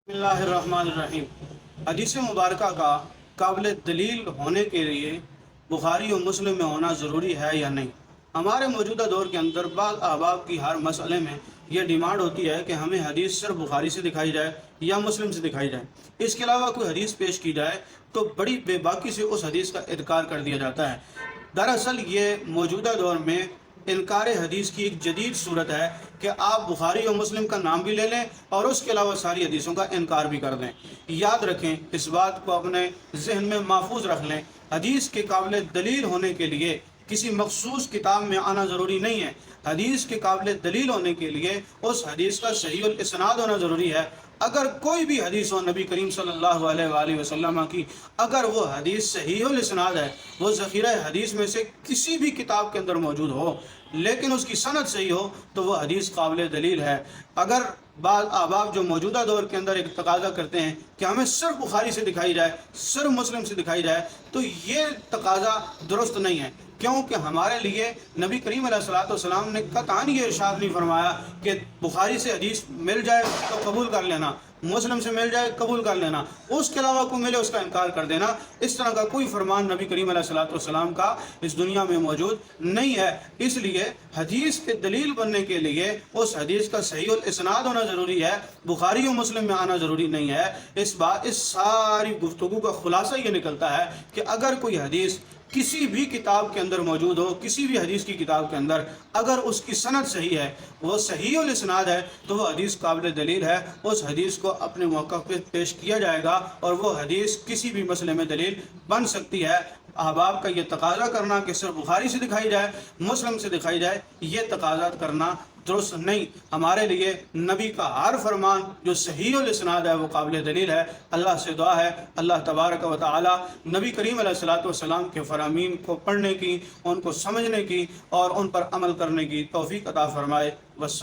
बिस्मिल्लाहिर्रहमानिर्रहीम। हदीस मुबारक का काबिल दलील होने के लिए बुखारी और मुस्लिम में होना ज़रूरी है या नहीं। हमारे मौजूदा दौर के अंदर बाज़ अहबाब की हर मसले में यह डिमांड होती है कि हमें हदीस सिर्फ बुखारी से दिखाई जाए या मुस्लिम से दिखाई जाए, इसके अलावा कोई हदीस पेश की जाए तो बड़ी बेबाकी से उस हदीस का इनकार कर दिया जाता है। दरअसल ये मौजूदा दौर में इनकार हदीस की एक जदीद सूरत है कि आप बुखारी और मुस्लिम का नाम भी ले लें और उसके अलावा सारी हदीसों का इनकार भी कर दें। याद रखें, इस बात को अपने जहन में महफूज रख लें, हदीस के काबिल दलील होने के लिए किसी मखसूस किताब में आना ज़रूरी नहीं है। हदीस के काबिल दलील होने के लिए उस हदीस का सहीहुल इस्नाद होना ज़रूरी है। अगर कोई भी हदीस हो नबी करीम सल्लल्लाहु अलैहि वसल्लम की, अगर वो हदीस सहीहुल इस्नाद है, वो ज़ख़ीरा हदीस में से किसी भी किताब के अंदर मौजूद हो लेकिन उसकी सनद सही हो, तो वह हदीस काबिल दलील है। अगर बाज़ अहबाब जो मौजूदा दौर के अंदर एक तकाज़ा करते हैं कि हमें सिर्फ बुखारी से दिखाई जाए, सिर्फ मुस्लिम से दिखाई जाए, तो ये तकाज़ा दुरुस्त नहीं है, क्योंकि हमारे लिए नबी करीम अलैहिस्सलाम ने कतई ये इरशाद नहीं फरमाया कि बुखारी से हदीस मिल जाए तो कबूल कर लेना, मुस्लिम से मिल जाए कबूल कर लेना, उसके अलावा को मिले उसका इनकार कर देना। इस तरह का कोई फरमान नबी करीम अलैहिस्सलाम का इस दुनिया में मौजूद नहीं है। इसलिए हदीस के दलील बनने के लिए उस हदीस का सहीहुल इस्नाद होना ज़रूरी है, बुखारी और मुस्लिम में आना ज़रूरी नहीं है। इस सारी गुफ्तगू का खुलासा ये निकलता है कि अगर कोई हदीस किसी भी किताब के अंदर मौजूद हो, किसी भी हदीस की किताब के अंदर अगर उसकी सनद सही है, वो सहीहुल इस्नाद है, तो वह हदीस काबिल दलील है। उस हदीस को अपने मौक़िफ़ पे पेश किया जाएगा और वो हदीस किसी भी मसले में दलील बन सकती है। अहबाब का ये तकाज़ा करना कि सिर्फ बुखारी से दिखाई जाए, मुस्लिम से दिखाई जाए, ये तकाज़ा करना दुरुस्त नहीं। हमारे लिए नबी का हर फरमान जो सहीहुल इस्नाद है वो काबिल दलील है। अल्लाह से दुआ है अल्लाह तबारक व तआला नबी करीम अलैहिस्सलाम के फरामीन को पढ़ने की, उनको समझने की और उन पर अमल करने की तौफीक अता फरमाए। बस।